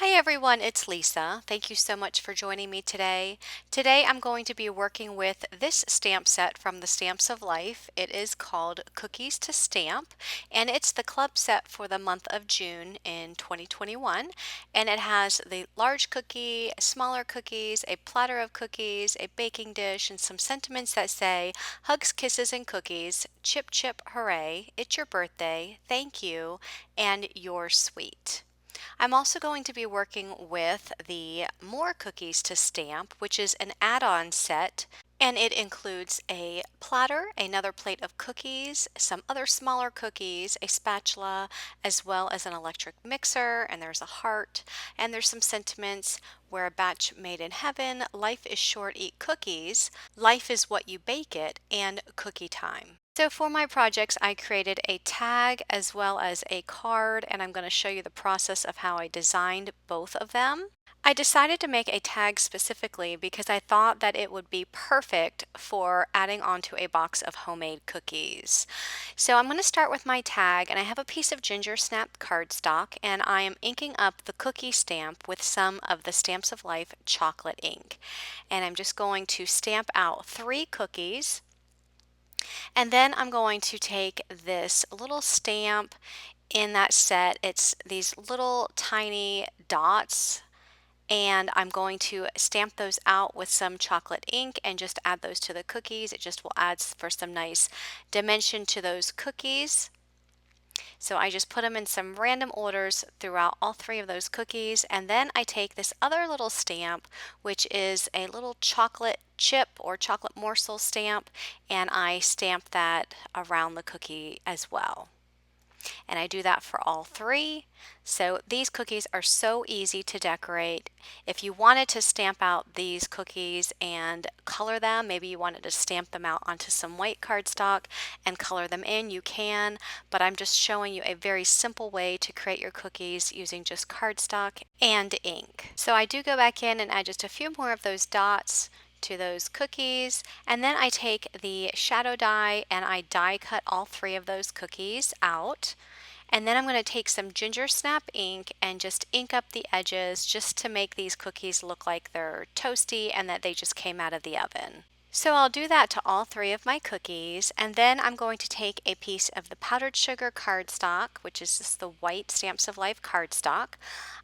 Hi everyone, it's Lisa. Thank you so much for joining me today. Today I'm going to be working with this stamp set from the Stamps of Life. It is called Cookies to Stamp, and it's the club set for the month of June in 2021. And it has the large cookie, smaller cookies, a platter of cookies, a baking dish, and some sentiments that say hugs, kisses, and cookies, chip chip hooray, it's your birthday, thank you, and you're sweet. I'm also going to be working with the More Cookies to Stamp, which is an add-on set, and it includes a platter, another plate of cookies, some other smaller cookies, a spatula, as well as an electric mixer, and there's a heart, and there's some sentiments where a batch made in heaven, life is short, eat cookies, life is what you bake it, and cookie time. So for my projects, I created a tag as well as a card, and I'm going to show you the process of how I designed both of them. I decided to make a tag specifically because I thought that it would be perfect for adding onto a box of homemade cookies. So I'm going to start with my tag, and I have a piece of ginger snap cardstock, and I am inking up the cookie stamp with some of the Stamps of Life chocolate ink. And I'm just going to stamp out 3 cookies. And then I'm going to take this little stamp in that set. It's these little tiny dots, and I'm going to stamp those out with some chocolate ink and just add those to the cookies. It just will add for some nice dimension to those cookies. So I just put them in some random orders throughout all 3 of those cookies, and then I take this other little stamp, which is a little chocolate chip or chocolate morsel stamp, and I stamp that around the cookie as well. And I do that for all 3. So these cookies are so easy to decorate. If you wanted to stamp out these cookies and color them, maybe you wanted to stamp them out onto some white cardstock and color them in, you can, but I'm just showing you a very simple way to create your cookies using just cardstock and ink. So I do go back in and add just a few more of those dots to those cookies, and then I take the shadow die and I die cut all 3 of those cookies out. And then I'm going to take some ginger snap ink and just ink up the edges just to make these cookies look like they're toasty and that they just came out of the oven. So I'll do that to all 3 of my cookies, and then I'm going to take a piece of the powdered sugar cardstock, which is just the white Stamps of Life cardstock.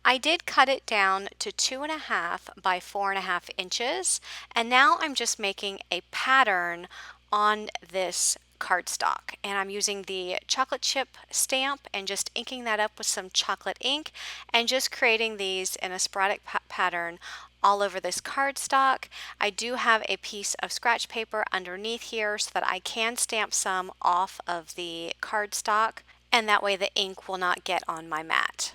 I did cut it down to 2.5 by 4.5 inches, and now I'm just making a pattern on this cardstock, and I'm using the chocolate chip stamp and just inking that up with some chocolate ink and just creating these in a sporadic pattern all over this cardstock. I do have a piece of scratch paper underneath here so that I can stamp some off of the cardstock, and that way the ink will not get on my mat.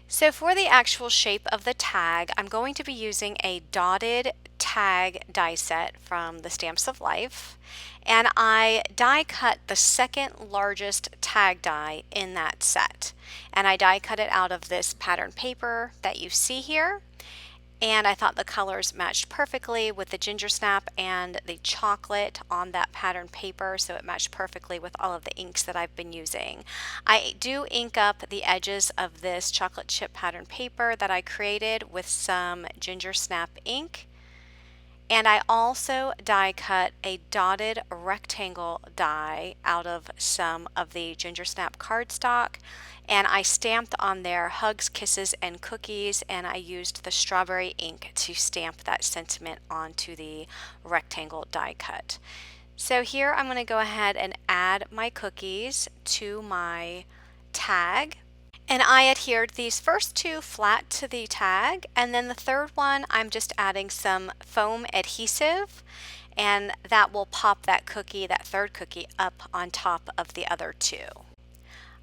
So for the actual shape of the tag, I'm going to be using a dotted tag die set from the Stamps of Life, and I die cut the second largest tag die in that set, and I die cut it out of this pattern paper that you see here. And I thought the colors matched perfectly with the ginger snap and the chocolate on that pattern paper, so it matched perfectly with all of the inks that I've been using. I do ink up the edges of this chocolate chip pattern paper that I created with some ginger snap ink. And I also die cut a dotted rectangle die out of some of the ginger snap cardstock, and I stamped on there hugs, kisses, and cookies, and I used the strawberry ink to stamp that sentiment onto the rectangle die cut. So here I'm going to go ahead and add my cookies to my tag. And I adhered these first 2 flat to the tag, and then the third one I'm just adding some foam adhesive, and that will pop that cookie, that third cookie, up on top of the other 2.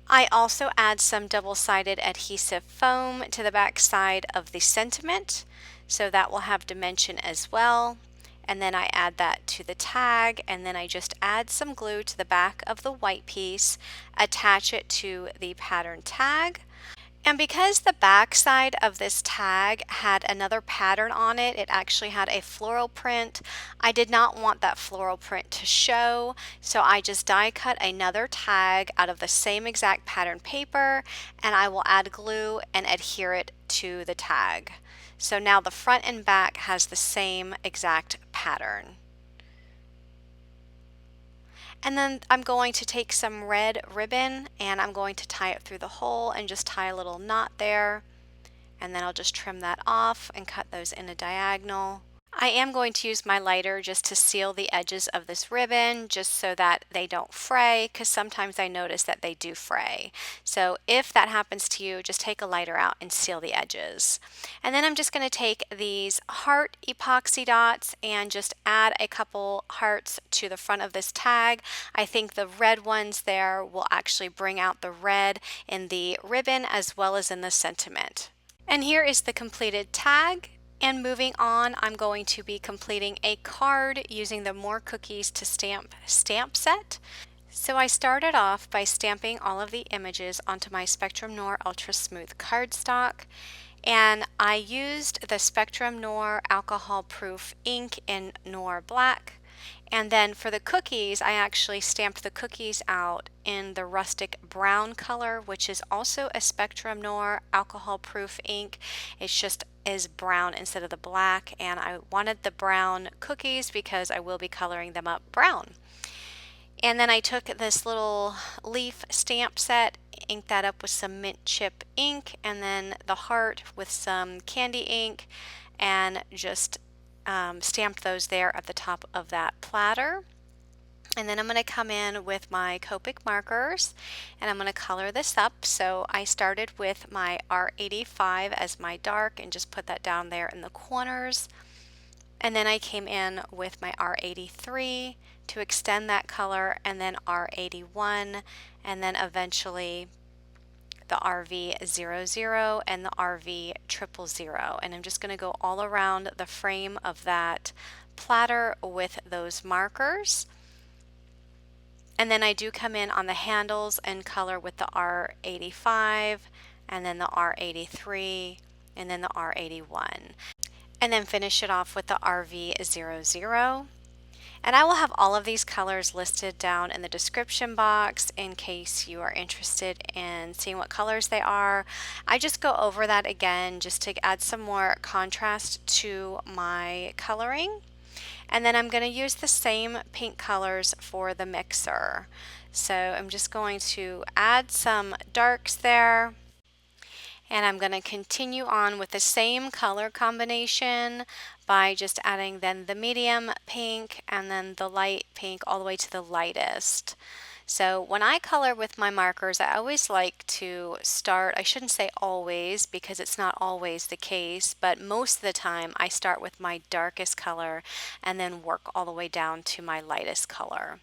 I also add some double-sided adhesive foam to the back side of the sentiment, so that will have dimension as well. And then I add that to the tag, and then I just add some glue to the back of the white piece, attach it to the pattern tag, And because the back side of this tag had another pattern on it, it actually had a floral print. I did not want that floral print to show, so I just die cut another tag out of the same exact pattern paper, and I will add glue and adhere it to the tag. So now the front and back has the same exact pattern. And then I'm going to take some red ribbon and I'm going to tie it through the hole and just tie a little knot there. And then I'll just trim that off and cut those in a diagonal. I am going to use my lighter just to seal the edges of this ribbon just so that they don't fray, because sometimes I notice that they do fray. So if that happens to you, just take a lighter out and seal the edges. And then I'm just going to take these heart epoxy dots and just add a couple hearts to the front of this tag. I think the red ones there will actually bring out the red in the ribbon as well as in the sentiment. And here is the completed tag. And moving on, I'm going to be completing a card using the More Cookies to Stamp stamp set. So I started off by stamping all of the images onto my Spectrum Noir Ultra Smooth cardstock. And I used the Spectrum Noir alcohol proof ink in Noir Black. And then for the cookies, I actually stamped the cookies out in the rustic brown color, which is also a Spectrum Noir alcohol proof ink. It's just is brown instead of the black, and I wanted the brown cookies because I will be coloring them up brown. And then I took this little leaf stamp set, inked that up with some mint chip ink, and then the heart with some candy ink, and just stamped those there at the top of that platter. And then I'm going to come in with my Copic markers and I'm going to color this up. So I started with my R85 as my dark and just put that down there in the corners. And then I came in with my R83 to extend that color, and then R81, and then eventually the RV00 and the RV000. And I'm just going to go all around the frame of that platter with those markers. And then I do come in on the handles and color with the R85, and then the R83, and then the R81. And then finish it off with the RV00. And I will have all of these colors listed down in the description box in case you are interested in seeing what colors they are. I just go over that again just to add some more contrast to my coloring. And then I'm going to use the same pink colors for the mixer. So I'm just going to add some darks there. And I'm going to continue on with the same color combination by just adding then the medium pink and then the light pink all the way to the lightest. So when I color with my markers, I always like to start, I shouldn't say always because it's not always the case, but most of the time I start with my darkest color and then work all the way down to my lightest color.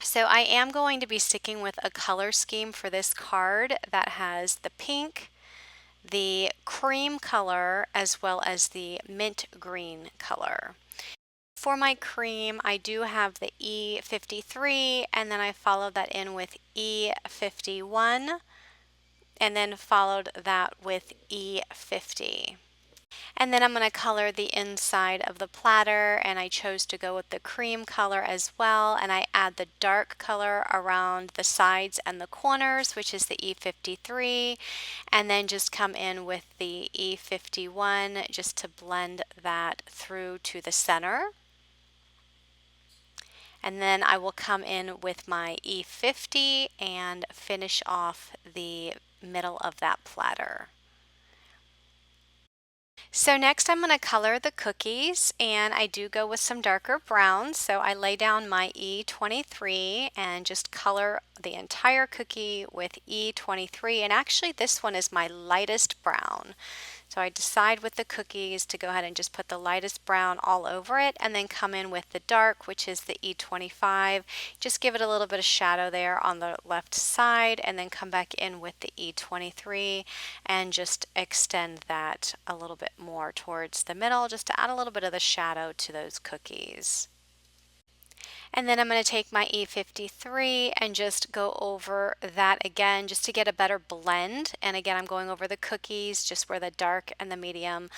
So I am going to be sticking with a color scheme for this card that has the pink, the cream color, as well as the mint green color. For my cream, I do have the E53, and then I followed that in with E51, and then followed that with E50. And then I'm going to color the inside of the platter, and I chose to go with the cream color as well, and I add the dark color around the sides and the corners, which is the E53, and then just come in with the E51 just to blend that through to the center. And then I will come in with my E50 and finish off the middle of that platter. So next I'm going to color the cookies, and I do go with some darker browns. So I lay down my E23 and just color the entire cookie with E23, and actually this one is my lightest brown. So I decide with the cookies to go ahead and just put the lightest brown all over it and then come in with the dark, which is the E25. Just give it a little bit of shadow there on the left side and then come back in with the E23 and just extend that a little bit more towards the middle just to add a little bit of the shadow to those cookies. And then I'm going to take my E53 and just go over that again just to get a better blend. And again, I'm going over the cookies just where the dark and the medium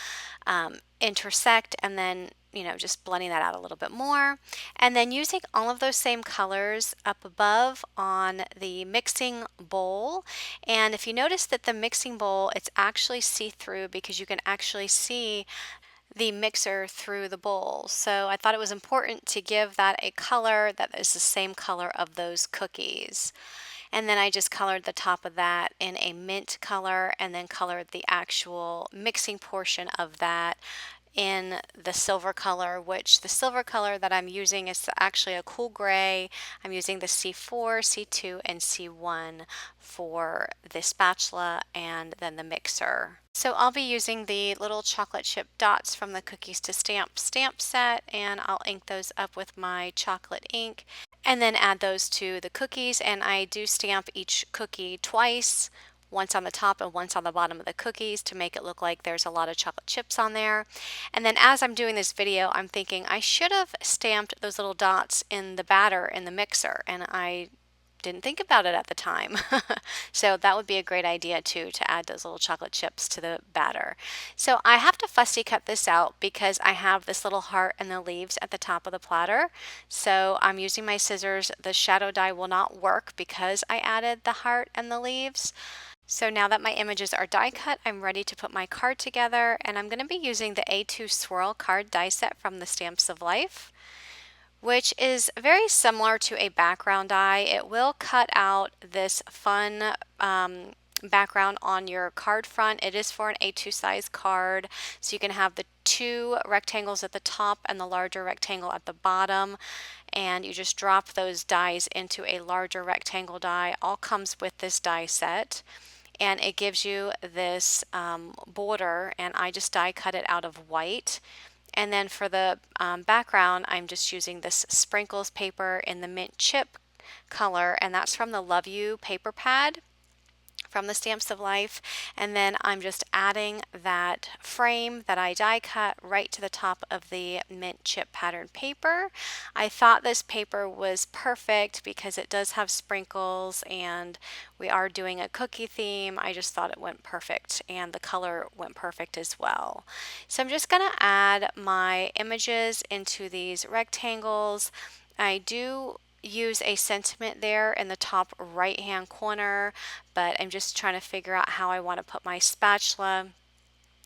intersect, and then just blending that out a little bit more. And then using all of those same colors up above on the mixing bowl. And if you notice that the mixing bowl, it's actually see-through because you can actually see the mixer through the bowl. So I thought it was important to give that a color that is the same color of those cookies. And then I just colored the top of that in a mint color and then colored the actual mixing portion of that in the silver color, which the silver color that I'm using is actually a cool gray. I'm using the C4, C2, and C1 for the spatula and then the mixer. So I'll be using the little chocolate chip dots from the Cookies2Stamp stamp set, and I'll ink those up with my chocolate ink and then add those to the cookies. And I do stamp each cookie twice, once on the top and once on the bottom of the cookies to make it look like there's a lot of chocolate chips on there. And then as I'm doing this video, I'm thinking I should have stamped those little dots in the batter in the mixer, and I didn't think about it at the time. So that would be a great idea too, to add those little chocolate chips to the batter. So I have to fussy cut this out because I have this little heart and the leaves at the top of the platter. So I'm using my scissors. The shadow die will not work because I added the heart and the leaves. So now that my images are die cut, I'm ready to put my card together, and I'm going to be using the A2 Swirl card die set from the Stamps of Life, which is very similar to a background die. It will cut out this fun background on your card front. It is for an A2 size card, so you can have the two rectangles at the top and the larger rectangle at the bottom, and you just drop those dies into a larger rectangle die. All comes with this die set, and it gives you this border, and I just die cut it out of white. And then for the background, I'm just using this sprinkles paper in the mint chip color, and that's from the Love You paper pad from the Stamps of Life. And then I'm just adding that frame that I die cut right to the top of the mint chip pattern paper. I thought this paper was perfect because it does have sprinkles and we are doing a cookie theme. I just thought it went perfect, and the color went perfect as well. So I'm just going to add my images into these rectangles. I do use a sentiment there in the top right hand corner, but I'm just trying to figure out how I want to put my spatula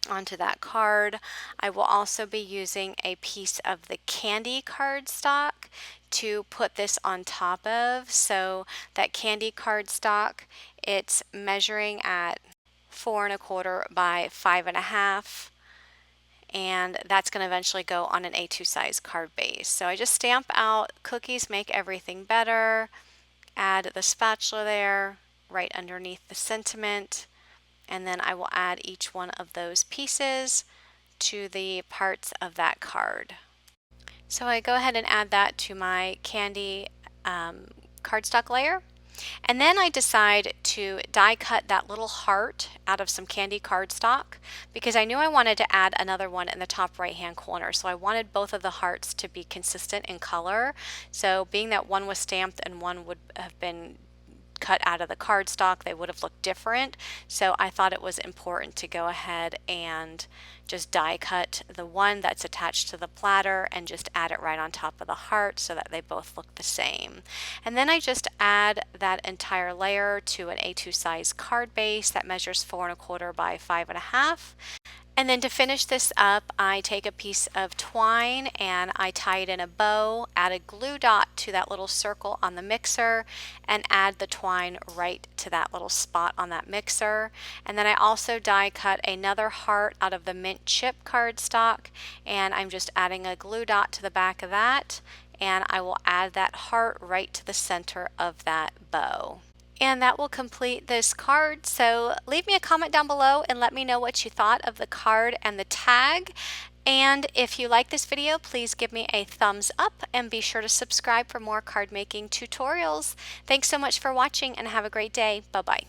onto that card. I will also be using a piece of the candy cardstock to put this on top of. So that candy cardstock, it's measuring at 4 1/4 by 5 1/2, and that's going to eventually go on an A2 size card base. So I just stamp out Cookies Make Everything Better, add the spatula there right underneath the sentiment, and then I will add each one of those pieces to the parts of that card. So I go ahead and add that to my candy cardstock layer. And then I decide to die cut that little heart out of some candy cardstock because I knew I wanted to add another one in the top right hand corner. So I wanted both of the hearts to be consistent in color. So being that one was stamped and one would have been cut out of the cardstock, they would have looked different. So I thought it was important to go ahead and just die cut the one that's attached to the platter and just add it right on top of the heart so that they both look the same. And then I just add that entire layer to an A2 size card base that measures 4 1/4 by 5 1/2. And then to finish this up, I take a piece of twine and I tie it in a bow, add a glue dot to that little circle on the mixer, and add the twine right to that little spot on that mixer. And then I also die cut another heart out of the mint chip cardstock, and I'm just adding a glue dot to the back of that, and I will add that heart right to the center of that bow. And that will complete this card. So leave me a comment down below and let me know what you thought of the card and the tag. And if you like this video, please give me a thumbs up and be sure to subscribe for more card making tutorials. Thanks so much for watching and have a great day. Bye-bye.